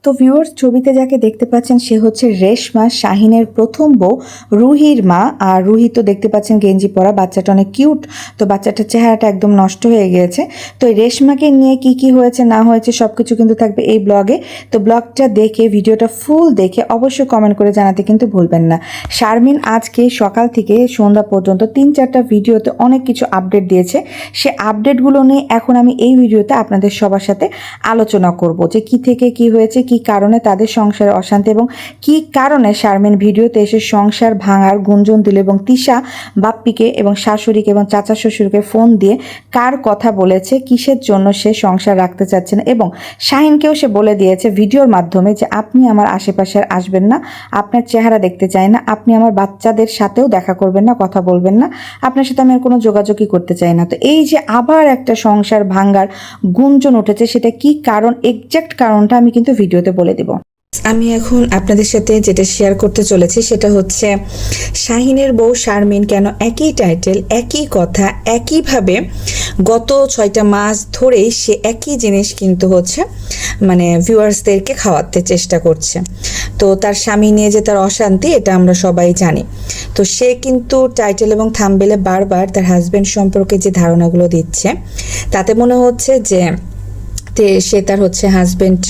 তো ভিউয়ার্স, ছবিতে যাকে দেখতে পাচ্ছেন সে হচ্ছে রেশমা, শাহিনের প্রথম বউ, রুহির মা। আর রুহি তো দেখতে পাচ্ছেন গেঞ্জি পরা, বাচ্চাটা অনেক কিউট। তো বাচ্চাটার চেহারাটা একদম নষ্ট হয়ে গিয়েছে। তো এই রেশমাকে নিয়ে কি কি হয়েছে না হয়েছে সবকিছু কিন্তু থাকবে এই ব্লগে। তো ব্লগটা দেখে, ভিডিওটা ফুল দেখে অবশ্যই কমেন্ট করে জানাতে কিন্তু ভুলবেন না। শারমিন আজকে সকাল থেকে সন্ধ্যা পর্যন্ত 3-4টা ভিডিওতে অনেক কিছু আপডেট দিয়েছে। সে আপডেটগুলো নিয়ে এখন আমি এই ভিডিওতে আপনাদের সবার সাথে আলোচনা করব যে কি থেকে কি হয়েছে, কি কারণে তাদের সংসারে অশান্তি এবং কি কারণে শারমিন ভিডিওতে এসে সংসার ভাঙার গুঞ্জন দিল এবং তিশা বাপ্পিকে এবং শাশুড়িকে এবং চাচা শ্বশুরকে ফোন দিয়ে কার কথা বলেছে, কিসের জন্য সে সংসার রাখতে চাচ্ছে না। এবং শাহিনকেও সে বলে দিয়েছে ভিডিওর মাধ্যমে যে আপনি আমার আশেপাশে আর আসবেন না, আপনার চেহারা দেখতে চাই না, আপনি আমার বাচ্চাদের সাথেও দেখা করবেন না, কথা বলবেন না, আপনার সাথে আমি আর কোনো যোগাযোগই করতে চাই না। তো এই যে আবার একটা সংসার ভাঙার গুঞ্জন উঠেছে, সেটা কি কারণ, এক্সাক্ট কারণটা আমি কিন্তু ভিডিওতে বলে দিব। আমি এখন আপনাদের সাথে যেটা শেয়ার করতে চলেছি সেটা হচ্ছে শাহিনের বউ শারমিন কেন একই টাইটেল, একই কথা, একইভাবে গত 6টা মাস ধরেই সে একই জিনিস কিন্তু হচ্ছে মানে ভিউয়ার্সদেরকে খাওয়াতে চেষ্টা করছে। তো তার স্বামী নিয়ে যে তার অশান্তি, এটা আমরা সবাই জানি। তো সে কিন্তু টাইটেল এবং থাম্বনেলে বারবার তার হাজবেন্ড সম্পর্কে যে ধারণাগুলো দিচ্ছে, তাতে মনে হচ্ছে যে সে তার হচ্ছে হাজবেন্ড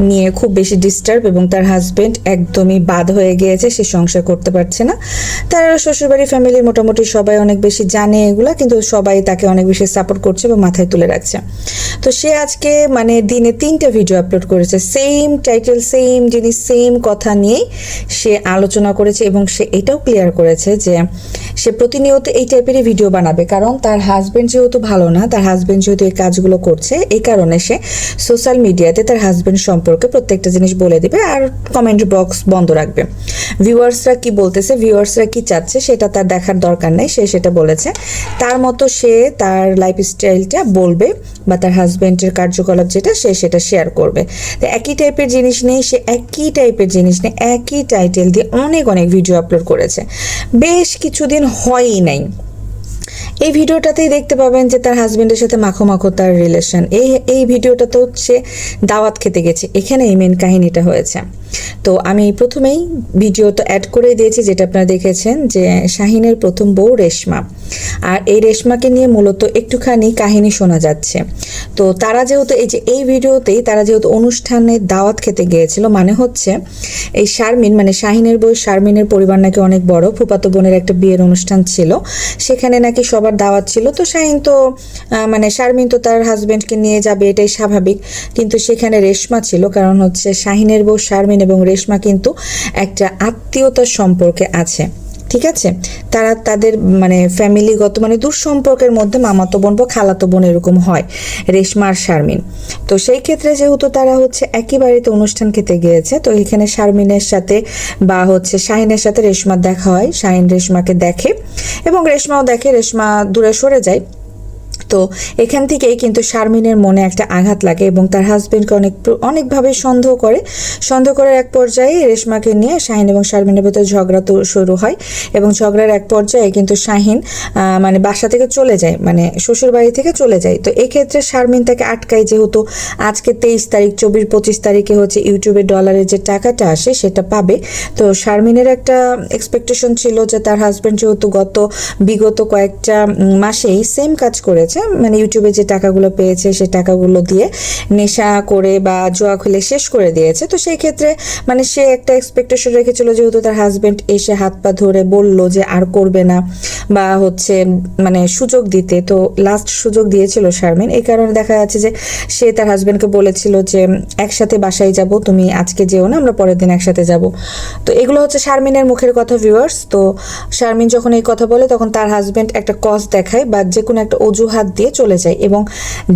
নিয়ে খুব বেশি ডিস্টার্ব এবং তার হাজবেন্ড একদমই বাদ হয়ে গিয়েছে, সে সংসার করতে পারছে না। তার শ্বশুরবাড়ি ফ্যামিলির মোটামুটি সবাই অনেক বেশি জানে এগুলা, কিন্তু সবাই তাকে অনেক বেশি সাপোর্ট করছে এবং মাথায় তুলে রাখছে। তো সে আজকে মানে দিনে 3টা ভিডিও আপলোড করেছে, সেম টাইটেল, সেম জিনিস, সেম কথা নিয়েই সে আলোচনা করেছে এবং সে এটাও ক্লিয়ার করেছে যে সে প্রতিনিয়ত এই টাইপেরই ভিডিও বানাবে, কারণ তার হাজবেন্ড যেহেতু ভালো না, তার হাজবেন্ড যেহেতু এই কাজগুলো করছে, এই কারণে সে সোশ্যাল মিডিয়াতে তার হাজবেন্ড সম্পর্কে প্রত্যেকটা জিনিস বলে দিবে আর কমেন্ট বক্স বন্ধ রাখবে। ভিউয়ার্সরা কি বলতেছে, ভিউয়ার্সরা কি চাচ্ছে সেটা তার দেখার দরকার নেই, সে সেটা বলেছে। তার মতো সে তার লাইফস্টাইলটা বলবে বা তার হাজবেন্ডের কার্যকলাপ যেটা, সে সেটা শেয়ার করবে। তো একই টাইপের জিনিস নেই, সে একই টাইপের জিনিস নেই, একই টাইটেল দিয়ে অনেক অনেক ভিডিও আপলোড করেছে, বেশ কিছুদিন হয়ই নাই। এই ভিডিওটাতেই দেখতে পাবেন যে তার হাজবেন্ডের সাথে মাখো মাখো তার রিলেশন। এই ভিডিওটা তো হচ্ছে দাওয়াত খেতে গেছে, এখানেই মেন কাহিনীটা হয়েছে। তো আমি প্রথমেই ভিডিও তো অ্যাড করে দিয়েছি, যেটা আপনারা দেখেছেন যে শাহিনের প্রথম বউ রেশমা। আর এই রেশমাকে নিয়ে মূলত একটুখানি কাহিনী শোনা যাচ্ছে। তো তারা যেহেতু এই ভিডিওতেই তারা যেহেতু অনুষ্ঠানে দাওয়াত খেতে গিয়েছিল, মানে হচ্ছে এই শারমিন মানে শাহিনের বউ শারমিনের পরিবার নাকি অনেক বড়, ফুফাতো বোনের একটা বিয়ের অনুষ্ঠান ছিল, সেখানে নাকি সবার দাওয়াত ছিল। তো শাহিন তো মানে শারমিন তো তার হাজবেন্ডকে নিয়ে যাবে, এটাই স্বাভাবিক। কিন্তু সেখানে রেশমা ছিল, কারণ হচ্ছে শাহিনের বউ শারমিন এবং রেশমা কিন্তু একটা আত্মীয়তার সম্পর্কে আছে, ঠিক আছে। তারা তাদের মানে ফ্যামিলিগত মানে দূর সম্পর্কের মধ্যে মামাতো বোন বা খালাতো বোন এরকম হয় রেশমা আর শারমিন। তো সেই ক্ষেত্রে যেহেতু তারা হচ্ছে একই বাড়িতে অনুষ্ঠান খেতে গিয়েছে, তো এখানে শারমিনের সাথে বা হচ্ছে শাহিনের সাথে রেশমার দেখা হয়, শাহিন রেশমাকে দেখে এবং রেশমাও দেখে, রেশমা দূরে সরে যায়। তো এখান থেকেই কিন্তু শারমিনের মনে একটা আঘাত লাগে এবং তার হাজবেন্ডকে অনেকভাবে সন্দেহ করার এক পর্যায়ে রেশমাকে নিয়ে শাহিন এবং শারমিনের ভেতরে ঝগড়া তো শুরু হয় এবং ঝগড়ার এক পর্যায়ে কিন্তু শাহিন মানে বাসা থেকে চলে যায়, মানে শ্বশুর বাড়ি থেকে চলে যায়। তো এই ক্ষেত্রে শারমিন তাকে আটকায়, যেহেতু আজকে 23 তারিখ, 24-25 তারিখে হচ্ছে ইউটিউবে ডলারের যে টাকাটা আসে সেটা পাবে। তো শারমিনের একটা এক্সপেকটেশন ছিল যে তার হাজবেন্ড যেহেতু বিগত কয়েকটা মাসেই সেম কাজ করেছে, মানে ইউটিউবে যে টাকাগুলো পেয়েছে সে টাকাগুলো দিয়ে নেশা করে বা জুয়া খেলে শেষ করে দিয়েছে। তো সেই ক্ষেত্রে মানে সে একটা এক্সপেকটেশন রেখেছিল, যেহেতু তার হাজবেন্ড এসে হাত পা ধরে বলল যে আর করবে না বা হচ্ছে মানে সুযোগ দিতে, তো লাস্ট সুযোগ দিয়েছিল শারমিন। এই কারণে দেখা যাচ্ছে যে সে তার হাজবেন্ডকে বলেছিল যে একসাথে বাসায় যাব, তুমি আজকে যেও না, আমরা পরের দিন একসাথে যাব। তো এগুলো হচ্ছে শারমিনের মুখের কথা ভিউয়ার্স। তো শারমিন যখন এই কথা বলে তখন তার হাজবেন্ড একটা কজ দেখায় বা যে কোনো একটা অজুহাত দিয়ে চলে যায় এবং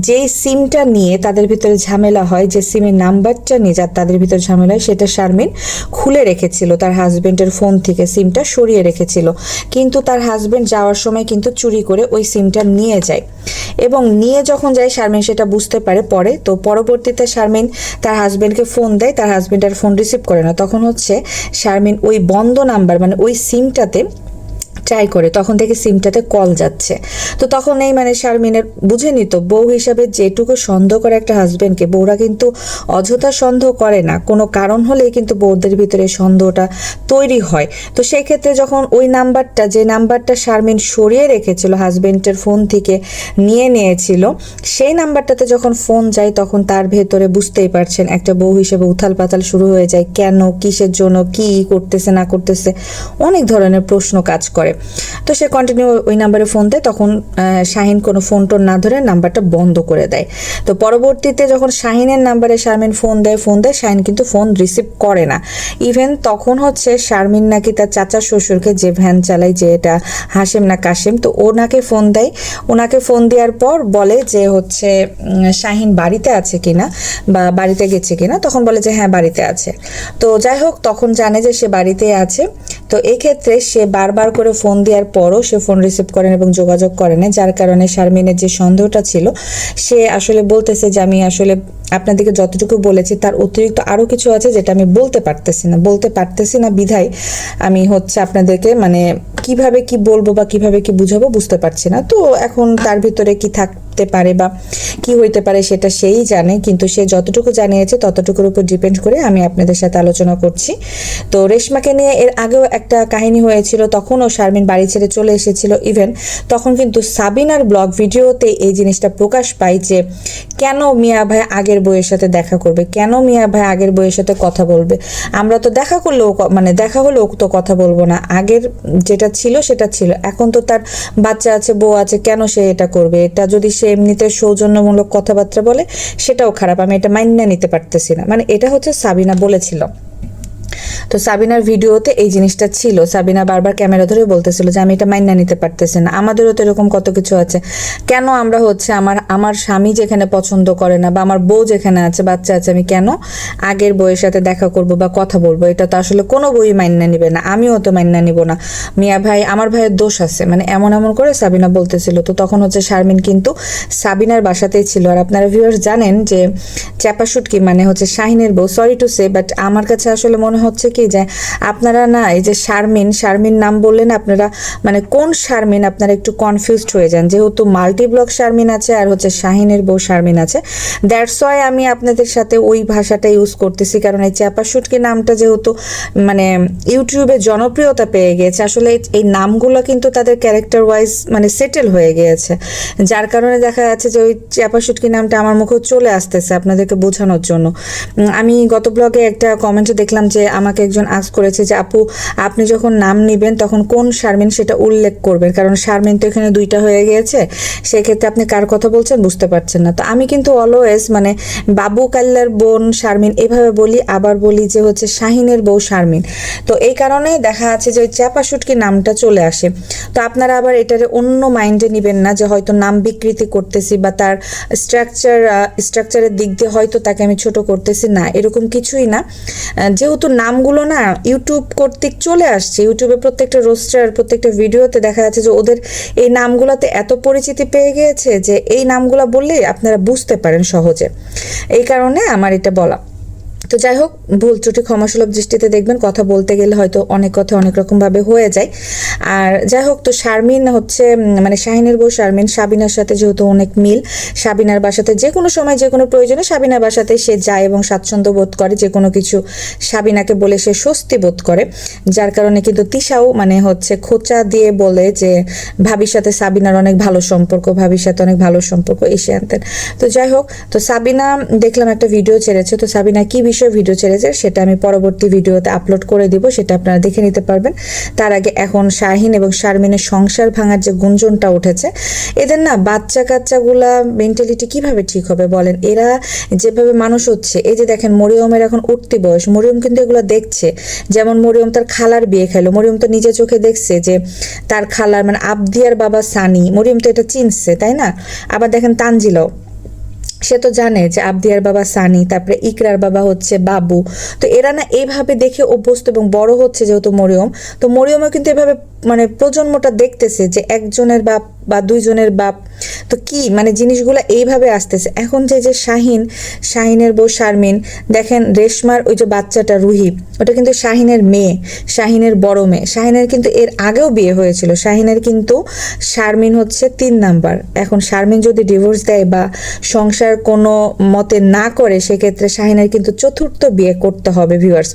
যেই সিমটা নিয়ে তাদের ভিতরে ঝামেলা হয়, যে সিমের নাম্বারটা নিয়ে যার তাদের ভিতরে ঝামেলা হয়, সেটা শারমিন খুলে রেখেছিল, তার হাজবেন্ডের ফোন থেকে সিমটা সরিয়ে রেখেছিল। কিন্তু তার হাজবেন্ড যাওয়ার সময় কিন্তু চুরি করে ওই সিমটা নিয়ে যায় এবং নিয়ে যখন যায় শারমিন সেটা বুঝতে পারে পরে। তো পরবর্তীতে শারমিন তার হাজবেন্ডকে ফোন দেয়, তার হাজবেন্ড আর ফোন রিসিভ করে না। তখন হচ্ছে শারমিন ওই বন্ধ নাম্বার মানে ওই সিমটাতে ট্রাই করে, তখন থেকে সিমটাতে কল যাচ্ছে। তো তখন এই মানে শারমিনের বুঝেনি তো, বউ হিসাবে যেটুকু সন্দেহ করে একটা হাজবেন্ডকে, বউরা কিন্তু অযথা সন্দেহ করে না, কোনো কারণ হলেই কিন্তু বউদের ভিতরে সন্দেহটা তৈরি হয়। তো সেই ক্ষেত্রে যখন ওই নাম্বারটা, যে নাম্বারটা শারমিন সরিয়ে রেখেছিল, হাজবেন্ডের ফোন থেকে নিয়েছিল, সেই নাম্বারটাতে যখন ফোন যায়, তখন তার ভেতরে বুঝতেই পারছেন একটা বউ হিসেবে উথাল পাতাল শুরু হয়ে যায়। কেন, কিসের জন্য, কি করতেছে না করতেছে, অনেক ধরনের প্রশ্ন কাজ করে। তো সে কন্টিনিউ ওই নাম্বারে ফোন দেয়। তখন শাহিন কোনো ফোন টোন না ধরে নাম্বারটা বন্ধ করে দেয়। তো পরবর্তীতে যখন শাহিনের নাম্বারে শারমিন ফোন দেয়, শাহিন কিন্তু ফোন রিসিভ করে না। ইভেন তখন হচ্ছে শারমিন নাকি তার চাচা শ্বশুরকে, যে ভ্যান চালায়, যে এটা হাশেম না কাশেম, তো ওনাকে ফোন দেয়। ওনাকে ফোন দেওয়ার পর বলে যে হচ্ছে শাহিন বাড়িতে আছে কিনা বা বাড়িতে গেছে কিনা, তখন বলে যে হ্যাঁ বাড়িতে আছে। তো যাই হোক, তখন জানে যে সে বাড়িতে আছে। তো এই ক্ষেত্রে সে বারবার করে ফোন দেওয়ার পরও সে ফোন রিসিভ করেন এবং যোগাযোগ করেন, যার কারণে শারমিনের যে সন্দেহটা ছিল, সে আসলে বলতেছে যে আমি আসলে আপনাদেরকে যতটুকু বলেছি তার অতিরিক্ত আরও কিছু আছে যেটা আমি বলতে পারতেছি না বিধায় আমি হচ্ছে আপনাদেরকে মানে কিভাবে কি বলবো বা কিভাবে কি বুঝাবো বুঝতে পারছি না। তো এখন তার ভিতরে কি থাকতে পারে বা কি হইতে পারে সেটা সেই জানে, কিন্তু সে যতটুকু জানিয়েছে ততটুকুর উপর ডিপেন্ড করে আমি আপনাদের সাথে আলোচনা করছি। তো রেশমাকে নিয়ে এর আগেও একটা কাহিনী হয়েছিল, তখনও শারমিন বাড়ি ছেড়ে চলে এসেছিল। ইভেন তখন কিন্তু সাবিনার ব্লগ ভিডিওতে এই জিনিসটা প্রকাশ পায় যে কেন মিয়া ভাই আগের বউয়ের সাথে দেখা করবে, কেন মিয়া ভাই আগের বউয়ের সাথে কথা বলবে। আমরা তো দেখা করলেও মানে দেখা হলেও তো কথা বলবো না, আগের যেটা ছিল সেটা ছিল, এখন তো তার বাচ্চা আছে, বউ আছে, কেন সে এটা করবে? এটা যদি সে এমনিতে সৌজন্যমূলক কথাবার্তা বলে সেটাও খারাপ, আমি এটা মাইন্যা নিতে পারতেছি না, মানে এটা হচ্ছে সাবিনা বলেছিল। তো সাবিনার ভিডিওতে এই জিনিসটা ছিল, সাবিনা বারবার ক্যামেরা ধরে বলতেছিল যে আমি এটা মাইন্যা নিতে পারতেছি না, আমাদেরও তো এরকম কত কিছু আছে, কেন আমরা হচ্ছে আমার স্বামী যেখানে পছন্দ করে না বা আমার বউ যেখানে আছে, বাচ্চা আছে, আমি কেন আগের বউয়ের সাথে দেখা করব বা কথা বলবো? এটা তো আসলে কোনো বই মাইন্যা নিবে না, আমিও তো মাইন্যা নিব না। মিয়া ভাই, আমার ভাইয়ের দোষ আছে, মানে এমন করে সাবিনা বলতেছিল। তো তখন হচ্ছে শারমিন কিন্তু সাবিনার বাসাতেই ছিল। আর আপনারা ভিউয়ার্স জানেন যে চ্যাপা শুটকি মানে হচ্ছে শাহিনের বউ, সরি টু সে, বাট আমার কাছে আসলে মনে হচ্ছে কি যে আপনারা না, এই যে শারমিন নাম বললেন আপনারা, মানে কোন শারমিন আপনারা একটু কনফিউজড হয়ে যান, যেহেতু মাল্টি ব্লগ শারমিন আছে আর হচ্ছে শাহিনের বউ শারমিন আছে। দ্যাটস ওয়াই আমি আপনাদের সাথে ওই ভাষাটা ইউজ করতেছি, কারণ এই চ্যাপা শুটকি নামটা যেহেতু মানে ইউটিউবে জনপ্রিয়তা পেয়ে গিয়েছে, আসলে এই নামগুলো কিন্তু তাদের ক্যারেক্টার ওয়াইজ মানে সেটেল হয়ে গিয়েছে, যার কারণে দেখা যাচ্ছে যে ওই চ্যাপা শুটকি নামটা আমার মুখে চলে আসতেছে আপনাদেরকে বোঝানোর জন্য। আমি গত ব্লগে একটা কমেন্টে দেখলাম যে আমাকে একজন আস্ক করেছে যে আপু আপনি যখন নাম নেবেন তখন কোন শারমিন সেটা উল্লেখ করবেন, কারণ শারমিন তো এখানে দুইটা হয়ে গিয়েছে, সেক্ষেত্রে আপনি কার কথা বলছেন বুঝতে পারছেন না। তো আমি কিন্তু অলওয়েজ মানে বাবু কাল্লার বোন শারমিন এভাবে বলি, আবার বলি যে হচ্ছে শাহিনের বউ শারমিন। তো এই কারণে দেখা যাচ্ছে যে ওই চ্যাপা শুটকি নামটা চলে আসে। তো আপনারা আবার এটারে অন্য মাইন্ডে নেবেন না যে হয়তো নাম বিকৃতি করতেছি বা তার স্ট্রাকচারের দিক দিয়ে হয়তো তাকে আমি ছোট করতেছি, না, এরকম কিছুই না। যেহেতু নামগুলো না ইউটিউব কর্তৃক চলে আসছে, ইউটিউবে প্রত্যেকটা রোস্টার, প্রত্যেকটা ভিডিওতে দেখা যাচ্ছে যে ওদের এই নামগুলোতে এত পরিচিতি পেয়ে গিয়েছে যে এই নামগুলো বললেই আপনারা বুঝতে পারেন সহজে, এই কারণে আমার এটা বলা। তো যাই হোক, ভুল ত্রুটি ক্ষমাসুলভ দৃষ্টিতে দেখবেন, কথা বলতে গেলে হয়তো অনেক কথা অনেক রকমভাবে হয়ে যায়। আর যাই হোক, তো শারমিন হচ্ছে মানে শাহিনের বউ শারমিন সাবিনার সাথে যেহেতু অনেক মিল, সাবিনার বাসাতে যে কোনো সময় যে কোনো প্রয়োজনে সাবিনার বাসাতে সে যায় এবং স্বাচ্ছন্দ্য বোধ করে, যে কোনো কিছু সাবিনাকে বলে সে স্বস্তি বোধ করে, যার কারণে কিন্তু তিশাও মানে হচ্ছে খোঁচা দিয়ে বলে যে ভাবির সাথে সাবিনার অনেক ভালো সম্পর্ক, ভাবির সাথে অনেক ভালো সম্পর্ক, এসে আনতেন। তো যাই হোক, তো সাবিনা দেখলাম একটা ভিডিও ছেড়েছে, তো সাবিনা কি বিষয়ে ভিডিও ছেড়েছে সেটা আমি পরবর্তী ভিডিওতে আপলোড করে দিব, সেটা আপনারা দেখে নিতে পারবেন। তার আগে এখন শাহিন এবং শারমিনের সংসার ভাঙার যে গুঞ্জনটা উঠেছে, এদের না বাচ্চা কাচ্চাগুলা মেন্টালিটি কিভাবে ঠিক হবে বলেন? এরা যেভাবে মানুষ হচ্ছে, এই যে দেখেন মরিয়মের এখন উঠতি বয়স, মরিয়ম কিন্তু এগুলো দেখছে। যেমন মরিয়ম তার খালার বিয়ে খাইলো, মরিয়ম তো নিজে চোখে দেখছে যে তার খালার মানে আবদিয়ার বাবা সানি, মরিয়ম তো এটা চিনছে, তাই না? আবার দেখেন তানজিলাও, সে তো জানে যে আবদিয়ার বাবা সানি, তারপরে ইকরার বাবা হচ্ছে বাবু। তো এরা না এইভাবে দেখে অভ্যস্ত এবং বড় হচ্ছে যেহেতু মরিয়ম, তো মরিয়মও কিন্তু এভাবে মানে প্রজন্মটা দেখতেছে যে একজনের বাপ বা দুইজনের বাপ, তো কি মানে জিনিসগুলো এইভাবে আসতেছে। এখন যে শাহিনের বউ শারমিন, দেখেন রেশমার ওই যে বাচ্চাটা রুহি, ওটা কিন্তু শাহিনের মেয়ে, শাহিনের বড় মেয়ে। শাহিনের কিন্তু এর আগেও বিয়ে হয়েছিল, শাহিনের কিন্তু শারমিন হচ্ছে 3 নাম্বার। এখন শারমিন যদি ডিভোর্স দেয় বা সংসার কোনো মতে না করে, সেক্ষেত্রে শাহিনের কিন্তু চতুর্থ বিয়ে করতে হবে ভিউয়ার্স।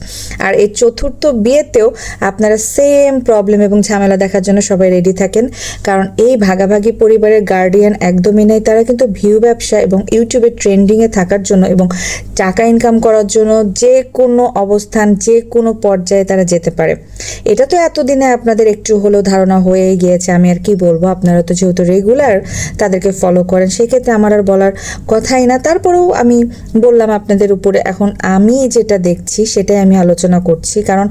আর এই চতুর্থ বিয়েতেও আপনারা সেম প্রবলেম এবং ঝামেলা দেখার জন্য সবাই রেডি থাকেন, কারণ এই ভাগাভাগি পরিবারের গার্ডিয়ান একদমই নেই। তারা কিন্তু ভিউ ব্যবসা এবং ইউটিউবে ট্রেন্ডিংয়ে থাকার জন্য এবং টাকা ইনকাম করার জন্য যে কোনো অবস্থান, যে কোনো পর্যায়ে তারা যেতে পারে। এটা তো এতদিনে আপনাদের একটু হলেও ধারণা হয়েই গিয়েছে, আমি আর কি বলবো। আপনারা তো যেহেতু রেগুলার তাদেরকে ফলো করেন, সেক্ষেত্রে আমার আর বলার কথাই না। তারপরেও আমি বললাম আপনাদের উপরে। এখন আমি যেটা দেখছি সেটাই আমি আলোচনা করছি, কারণ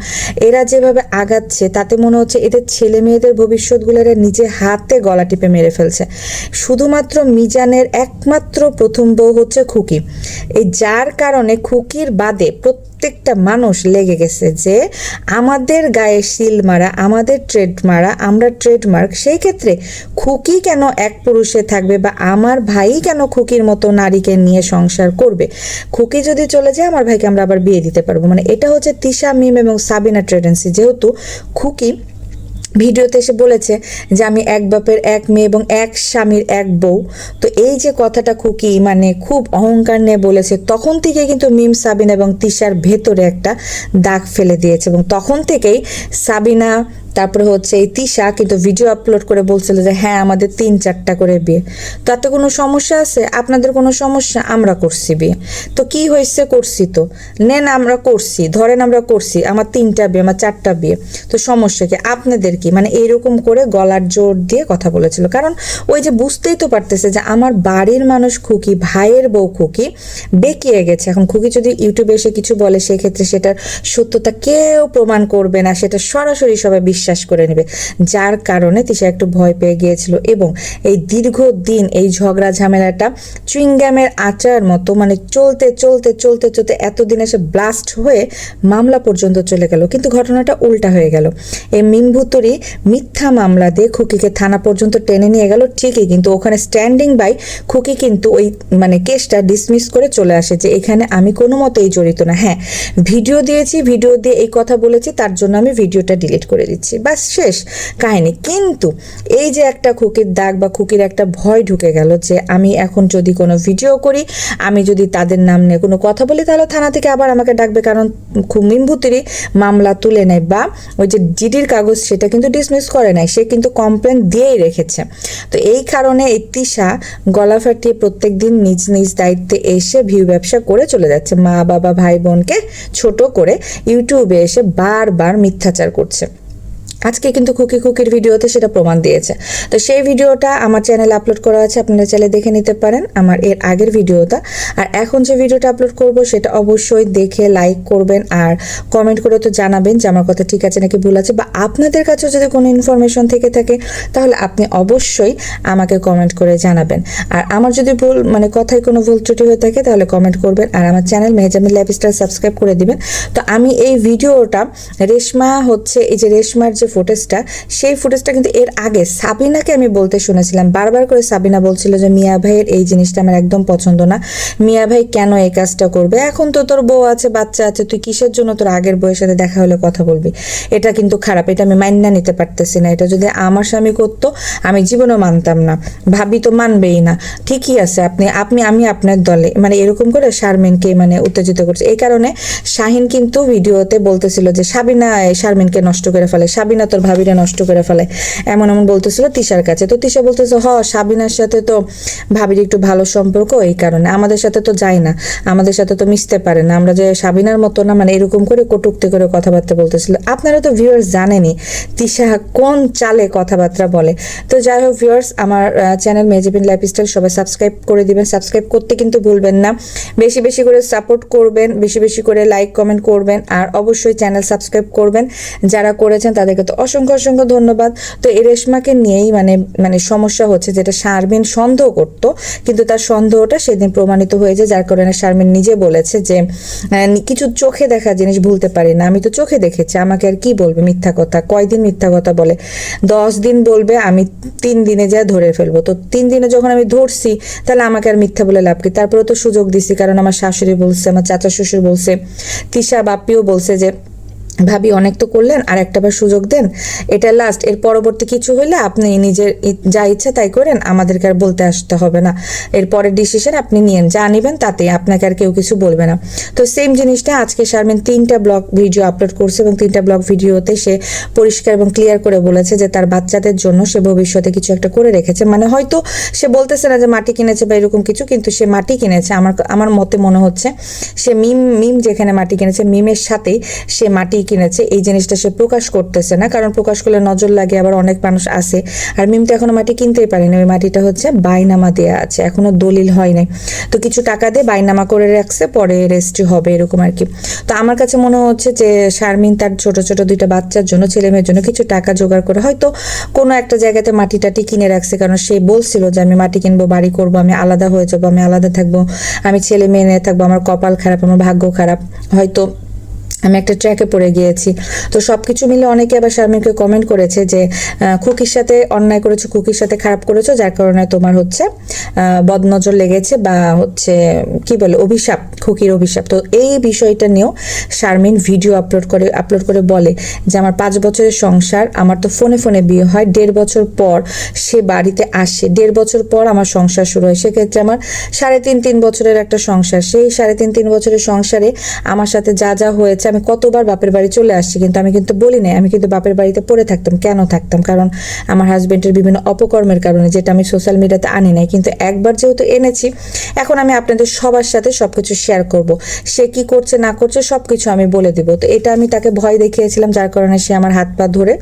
এরা যেভাবে আগাচ্ছে তাতে মনে হচ্ছে এদের ছেলে মেয়েদের ভবিষ্যৎগুলো এরা নিজে হাতে গলা টিপে মেরে ফেলছে। শুধুমাত্র মিজানের একমাত্র প্রথম বউ হচ্ছে খুকি, এই যার কারণে খুকির বাদে প্রত্যেকটা মানুষ লেগে গেছে যে আমাদের গায়ে সিল মারা, আমাদের ট্রেড মারা, আমরা ট্রেডমার্ক। সেই ক্ষেত্রে খুকি কেন এক পুরুষে থাকবে, বা আমার ভাই কেন খুকির মতো নারীকে নিয়ে সংসার করবে? খুকি যদি চলে যায় আমার ভাইকে আমরা আবার বিয়ে দিতে পারবো। মানে এটা হচ্ছে তিশা, মিম এবং সাবিনা ট্রেডেন্সি। যেহেতু খুকি ভিডিওতে এসে বলেছে যে আমি এক বাপের এক মেয়ে এবং এক স্বামীর এক বউ, তো এই যে কথাটা খুকি মানে খুব অহংকার নিয়ে বলেছে, তখন থেকে কিন্তু মিম, সাবিনা এবং তিশার ভেতরে একটা দাগ ফেলে দিয়েছে। এবং তখন থেকেই সাবিনা, তারপরে হচ্ছে এই তিশা কিন্তু ভিডিও আপলোড করে বলছিল যে হ্যাঁ আমাদের 3-4টা করে বিয়ে। তাতে কোনো সমস্যা আছে? আপনাদের কোনো সমস্যা? আমরা করছি বিয়ে, তো কি হয়েছে? করছি তো নেন, আমরা করছি, ধরেন আমরা করছি, আমার 3টা বিয়ে, আমার 4টা বিয়ে, তো সমস্যা কি আপনাদের? কি মানে এইরকম করে গলার জোর দিয়ে কথা বলেছিল, কারণ ওই যে বুঝতেই তো পারতেছে যে আমার বাড়ির মানুষ খুকি, ভাইয়ের বউ খুকি বেঁকিয়ে গেছে। এখন খুকি যদি ইউটিউবে এসে কিছু বলে, সেক্ষেত্রে সেটার সত্যতা কেউ প্রমাণ করবে না, সেটা সরাসরি সবাই বিশ্বাস করে নেবে, যার কারণে তিশা একটু ভয় পেয়ে গিয়েছিল। এবং এই দীর্ঘদিন এই ঝগড়া ঝামেলাটা চুইংগামের আচার মতো মানে চলতে চলতে চলতে চলতে এতদিন এসে ব্লাস্ট হয়ে মামলা পর্যন্ত চলে গেল। কিন্তু ঘটনাটা উল্টা হয়ে গেল, এই মিমভুতুরি মিথ্যা মামলা দিয়ে খুকিকে থানা পর্যন্ত টেনে নিয়ে গেল ঠিকই, কিন্তু ওখানে স্ট্যান্ডিং বাই খুকি কিন্তু ওই মানে কেসটা ডিসমিস করে চলে আসে যে এখানে আমি কোনো মতেই জড়িত না। হ্যাঁ ভিডিও দিয়েছি, ভিডিও দিয়ে এই কথা বলেছি, তার জন্য আমি ভিডিওটা ডিলিট করে দিচ্ছি, বাস শেষ কাহিনী। কিন্তু এই যে একটা খুকির দাগ বা খুকির একটা ভয় ঢুকে গেল যে আমি এখন যদি কোনো ভিডিও করি, আমি যদি তাদের নাম নিয়ে কোনো কথা বলি, তাহলে থানা থেকে আবার আমাকে ডাকবে, কারণ মিমভুতুরি মামলা তুলে নেয় বা ওই যে জিডির কাগজ সেটা কিন্তু ডিসমিস করে নাই, সে কিন্তু কমপ্লেন দিয়েই রেখেছে। তো এই কারণে এই তিশা গলা ফাটিয়ে প্রত্যেক দিন নিজ নিজ দায়িত্বে এসে ভিউ ব্যবসা করে চলে যাচ্ছে, মা বাবা ভাই বোনকে ছোট করে ইউটিউবে এসে বারবার মিথ্যাচার করছে। আজকে কিন্তু খুকির ভিডিওতে সেটা প্রমাণ দিয়েছে। তো সেই ভিডিওটা আমার চ্যানেলে আপলোড করা আছে, আপনারা চাইলে দেখে নিতে পারেন আমার এর আগের ভিডিওটা। আর এখন যে ভিডিওটা আপলোড করব সেটা অবশ্যই দেখে লাইক করবেন আর কমেন্ট করে তো জানাবেন যে আমার কথা ঠিক আছে নাকি ভুল আছে, বা আপনাদের কাছেও যদি কোনো ইনফরমেশন থেকে থাকে তাহলে আপনি অবশ্যই আমাকে কমেন্ট করে জানাবেন। আর আমার যদি ভুল মানে কথায় কোনো ভুল ত্রুটি হয়ে থাকে তাহলে কমেন্ট করবেন, আর আমার চ্যানেল মেহজাবিন লাইফস্টাইল সাবস্ক্রাইব করে দিবেন। তো আমি এই ভিডিওটা রেশমা হচ্ছে এই যে রেশমার যে ফুটেজটা, সেই ফুটেজটা কিন্তু এর আগে সাবিনাকে আমি বলতে শুনেছিলাম, বারবার করে সাবিনা বলছিল যে মিয়া ভাইয়ের এই জিনিসটা আমার একদম পছন্দ না, মিয়া ভাই কেন এই কাজটা করবে, এখন তো তোর বউ আছে, বাচ্চা আছে, তুই কিসের জন্য তোর আগের বউয়ের সাথে দেখা হলে কথা বলবি? এটা কিন্তু খারাপ, এটা আমি মান্য নিতে পারতেছি না। এটা যদি আমার স্বামী করতো আমি জীবনও মানতাম না, ভাবি তো মানবেই না। ঠিকই আছে, আমি আপনার দলে, মানে এরকম করে শারমিনকে মানে উত্তেজিত করছে। এই কারণে শাহিন কিন্তু ভিডিওতে বলতেছিল যে সাবিনা শারমিনকে নষ্ট করে ফেলে, সাবিনা তোর ভাবিরা নষ্ট করে ফেলে, এমন বলতেছিল তিশার কাছে। তো তিশা বলতেছে সাবিনার সাথে তো ভাবির একটু ভালো সম্পর্ক, এই কারণে আমাদের সাথে তো যায় না, আমাদের সাথে তো মিশতে পারে না, আমরা যে সাবিনার মতো না, মানে এরকম করে কটূক্তি করে কথাবার্তা বলতেছিল। আপনারা তো ভিউয়ার্স জানেনই তিশা কোন চালে কথাবার্তা বলে। তো যাই হোক ভিউয়ার্স, আমার চ্যানেল মেহজাবিন লাইফস্টাইল সবাই সাবস্ক্রাইব করে দিবেন, সাবস্ক্রাইব করতে কিন্তু ভুলবেন না, বেশি বেশি করে সাপোর্ট করবেন, বেশি বেশি করে লাইক কমেন্ট করবেন, আর অবশ্যই চ্যানেল সাবস্ক্রাইব করবেন। যারা করেছেন তাদেরকে তো তো অসংখ্য অসংখ্য ধন্যবাদ। তো এই রেশমাকে নিয়েই মানে মানে সমস্যা হচ্ছে, যেটা শারমিন সন্দেহ করত, কিন্তু তার সন্দেহটা সেদিন প্রমাণিত হয়েছে, যার কারণে শারমিন নিজে বলেছে যে কিছু চোখে দেখা জিনিস ভুলতে পারি না, আমি তো চোখে দেখেছি, আমাকে আর কি বলবে মিথ্যা কথা, কয়দিন মিথ্যা কথা বলে, 10 দিন বলবে, আমি 3 দিনে যা ধরে ফেলবো। তো 3 দিনে যখন আমি ধরছি তাহলে আমাকে আর মিথ্যা বলে লাভ কি? তারপরে তো সুযোগ দিছি, কারণ আমার শাশুড়ি বলছে, আমার চাচা শ্বশুর বলছে, তিশা বাপ্পিও বলছে যে ভাবি অনেক তো করলেন, আর একটা বার সুযোগ দেন, এটা লাস্ট, এর পরবর্তী কিছু হইলে আপনি নিজের যা ইচ্ছা তাই করেন, আমাদেরকে আর বলতে আসতে হবে না, এর পরের ডিসিশন আপনি নিয়েন, যা নিবেন তাতে, আপনাকে আর কেউ কিছু বলবে না। তো সেম জিনিসটা আজকে শারমিন 3টা ব্লগ ভিডিও আপলোড করছে, এবং 3টা ব্লগ ভিডিওতে সে পরিষ্কার এবং ক্লিয়ার করে বলেছে যে তার বাচ্চাদের জন্য সে ভবিষ্যতে কিছু একটা করে রেখেছে। মানে হয়তো সে বলতেছে না যে মাটি কিনেছে বা এরকম কিছু, কিন্তু সে মাটি কিনেছে। আমার মতে মনে হচ্ছে সে মিম যেখানে মাটি কিনেছে, মিমের সাথেই সে মাটি কিনেছে, এই জিনিসটা সে প্রকাশ করতেছে না, কারণ প্রকাশ করলে নজর লাগে, আবার অনেক মানুষ আছে। আর মিম তো এখনো মাটি কিনতেই পারেনি, ওই মাটিটা হচ্ছে বাইনামা দেওয়া আছে, এখনো দলিল হয় নাই। তো কিছু টাকা দিয়ে বাইনামা করে রাখছে, পরে রেজিস্ট্রি হবে, এরকম আর কি। তো আমার কাছে মনে হচ্ছে যে শারমিন তার ছোট ছোট 2টা বাচ্চার জন্য, ছেলে মেয়ের জন্য কিছু টাকা জোগাড় করে হয়তো কোনো একটা জায়গাতে মাটি টাটি কিনে রাখছে, কারণ সে বলছিল যে আমি মাটি কিনবো, বাড়ি করবো, আমি আলাদা হয়ে যাবো, আমি আলাদা থাকবো, আমি ছেলে মেয়ে নিয়ে থাকবো, আমার কপাল খারাপ, আমার ভাগ্য খারাপ, হয়তো আমি একটা ট্র্যাকে পড়ে গিয়েছি। তো সবকিছু মিলে অনেকে আবার শারমিনকে কমেন্ট করেছে যে খুকির সাথে অন্যায় করেছো, খুকির সাথে খারাপ করেছো, যার কারণে তোমার হচ্ছে বদনজর লেগেছে, বা হচ্ছে কি বলে অভিশাপ, খুকির অভিশাপ। তো এই বিষয়টা নিয়েও শারমিন ভিডিও আপলোড করে বলে যে আমার 5 বছরের সংসার, আমার তো ফোনে ফোনে বিয়ে হয়, 1.5 বছর পর সে বাড়িতে আসে, 1.5 বছর পর আমার সংসার শুরু হয়, সেক্ষেত্রে আমার 3.5 বছরের একটা সংসার, সেই 3.5 বছরের সংসারে আমার সাথে যা যা হয়েছে, আমি কতবার বাপের বাড়ি চলে আসছি, কিন্তু আমি কিন্তু বলি নাই, আমি কিন্তু বাপের বাড়িতে পড়ে থাকতাম। কেন থাকতাম? কারণ আমার হাজবেন্ডের বিভিন্ন অপকর্মের কারণে, যেটা আমি সোশ্যাল মিডিয়াতে আনি নাই, কিন্তু একবার যেহেতু এনেছি, এখন আমি আপনাদের সবার সাথে সবকিছু শেয়ার করব, সে কি করছে না করছে সবকিছু আমি বলে দিব। তো এটা আমি তাকে ভয় দেখিয়েছিলাম, যার কারণে সে আমার হাত পা ধরে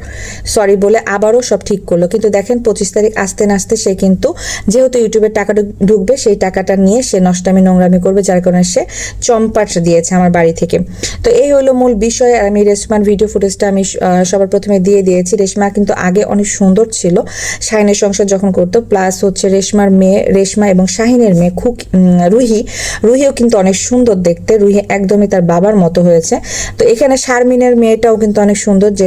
সরি বলে আবারও সব ঠিক করলো। কিন্তু দেখেন 25 তারিখ আসতে না আসতে সে কিন্তু, যেহেতু ইউটিউবের টাকা ঢুকবে, সেই টাকাটা নিয়ে সে নষ্টামি নোংরামি করবে, যার কারণে সে চম্পাট দিয়েছে আমার বাড়ি থেকে। তো এই হলো মূল বিষয়। আর আমি রেশমার ভিডিও ফুটেজটা আমি সবার প্রথমে দিয়ে দিয়েছি। রেশমা কিন্তু আগে অনেক সুন্দর ছিল শাহিনের সংসার যখন করতো, প্লাস হচ্ছে রেশমার মেয়ে রেশমা এবং শাহিনের মেয়ে রুহিও কিন্তু অনেক সুন্দর দেখতে, রুহি একদমই তার বাবার মতো হয়েছে। তো এখানে শারমিনের মেয়েটাও কিন্তু অনেক সুন্দর, যে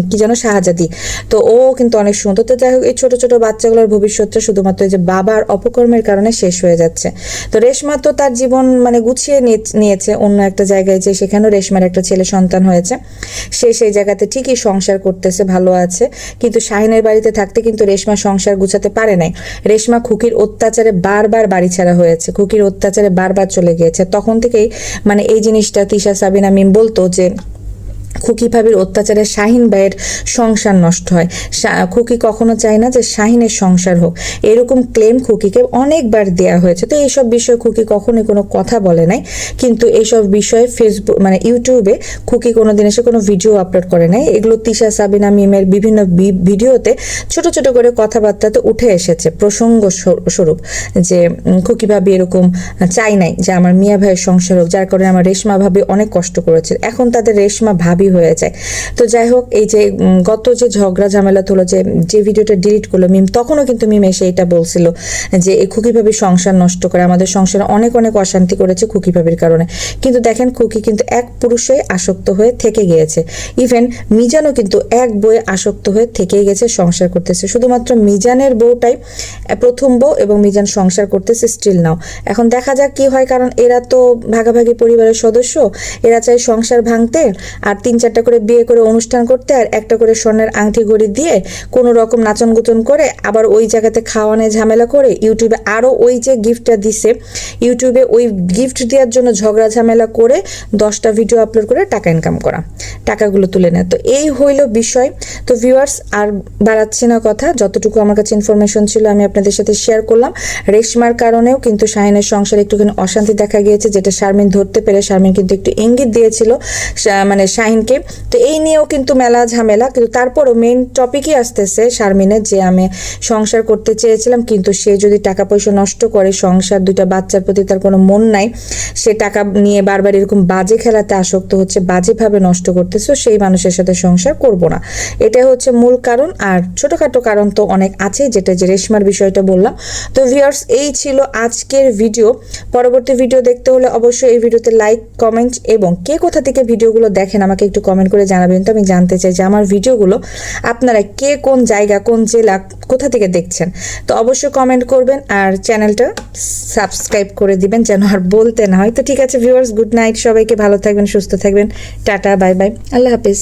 কি যেন শাহজাদি, তো ও কিন্তু অনেক সুন্দর। তো যাই হোক, এই ছোট ছোট বাচ্চাগুলোর ভবিষ্যৎটা শুধুমাত্র যে বাবার অপকর্মের কারণে শেষ হয়ে যাচ্ছে। তো রেশমা তো তার জীবন মানে গুছিয়ে নিয়েছে অন্য একটা জায়গায়, যে সেখানেও রেশমার একটা ছেলে সন্তান হয়েছে, সে সেই জায়গাতে ঠিকই সংসার করতেছে, ভালো আছে। কিন্তু শাহিনের বাড়িতে থাকতে কিন্তু রেশমা সংসার গুছাতে পারে নাই। রেশমা খুকির অত্যাচারে বারবার বাড়ি ছাড়া হয়েছে, খুকির অত্যাচারে বারবার চলে গিয়েছে। তখন থেকেই মানে এই জিনিসটা তিশা, সাবিনা, মিম বলতো যে খুকি ভাবির অত্যাচারে শাহিন ভাইয়ের সংসার নষ্ট হয়, খুকি কখনো চায় না যে শাহিনের সংসার হোক, এরকম ক্লেম খুকিকে অনেকবার দেয়া হয়েছে। তো এইসব বিষয়ে খুকি কখনোই কোনো কথা বলে নাই, কিন্তু এইসব বিষয়ে ফেসবুক মানে ইউটিউবে খুকি কোনোদিন এসে কোনো ভিডিও আপলোড করে নাই। এগুলো তিশা, সাবিনা, মিমের বিভিন্ন ভিডিওতে ছোট ছোট করে কথাবার্তাতে উঠে এসেছে প্রসঙ্গ স্বরূপ, যে খুকি ভাবি এরকম চাই নাই যে আমার মিয়া ভাইয়ের সংসার হোক, যার কারণে আমার রেশমা ভাবি অনেক কষ্ট করেছে, এখন তাদের রেশমা ভাবি হয়ে যায়। তো যাই হোক, এই যে গত যে ঝগড়া ঝামেলা হলো, যে ভিডিওটা ডিলিট করলো মিম, তখনও কিন্তু মিম এসে এটা বলছিল যে এই খুকি ভাবির সংসার নষ্ট করে, আমাদের সংসারে অনেক অনেক অশান্তি করেছে খুকি ভাবির কারণে। কিন্তু দেখেন খুকি কিন্তু এক পুরুষে আসক্ত হয়ে থেকে গিয়েছে, ইভেন মিজানও কিন্তু এক বউয়ে আসক্ত হয়ে থেকেই গেছে, সংসার করতেছে। শুধুমাত্র মিজানের বউটাই প্রথম বউ, এবং মিজান সংসার করতেছে স্টিল নাও। এখন দেখা যাক কি হয়, কারণ এরা তো ভাগাভাগি পরিবারের সদস্য, এরা চায় সংসার ভাঙতে, আর 3-4টা করে বিয়ে করে অনুষ্ঠান করতে, আর একটা করে স্বর্ণের আংটি গড়ি দিয়ে কোনো রকম নাচন গুচন করে, আবার ওই জায়গাতে খাওয়ানো ঝামেলা করে, ইউটিউবে আরও ওই যে গিফটটা দিছে, ইউটিউবে ওই গিফট দেওয়ার জন্য ঝগড়া ঝামেলা করে 10টা ভিডিও আপলোড করে টাকা ইনকাম করা, টাকাগুলো তুলে নেয়। তো এই হইল বিষয়। তো ভিউয়ার্স, আর বাড়াচ্ছি না কথা, যতটুকু আমার কাছে ইনফরমেশন ছিল আমি আপনাদের সাথে শেয়ার করলাম। রেশমার কারণেও কিন্তু শাহিনের সংসারে একটুখানি অশান্তি দেখা গিয়েছে, যেটা শারমিন ধরতে পেরে, শারমিন কিন্তু একটু ইঙ্গিত দিয়েছিল মানে শাহিন শারমিনকে। তো এই নিয়েও কিন্তু মেলা ঝামেলা, কিন্তু তারপরও মেইন টপিকই আসতেছে শারমিনের, যে আমি সংসার করতে চেয়েছিলাম কিন্তু সে যদি টাকা পয়সা নষ্ট করে, সংসার, দুইটা বাচ্চার প্রতি তার কোনো মন নাই, সে টাকা নিয়ে বারবার এরকম বাজে খেলাতে আসক্ত হচ্ছে, বাজেভাবে নষ্ট করতেছে, সেই মানুষের সাথে সংসার করব না। এটা হচ্ছে মূল কারণ। আর ছোটোখাটো কারণ তো অনেক আছে, যেটা যে রেশমার বিষয়টা বললাম। তো ভিউয়ার্স, এই ছিল আজকের ভিডিও। পরবর্তী ভিডিও দেখতে হলে অবশ্যই এই ভিডিওতে লাইক, কমেন্ট এবং কে কোথা থেকে ভিডিওগুলো দেখেন আমাকে একটু কমেন্ট করে জানাবেন। তো আমি জানতে চাই যে আমার ভিডিওগুলো আপনারা কে কোন জায়গা, কোন জেলা, কোথা থেকে দেখছেন। তো অবশ্যই কমেন্ট করবেন আর চ্যানেলটা সাবস্ক্রাইব করে দিবেন যেন আর বলতে না হয়। তো ঠিক আছে ভিউয়ার্স, গুড নাইট, সবাইকে ভালো থাকবেন, সুস্থ থাকবেন, টাটা, বাই বাই, আল্লাহ হাফিজ।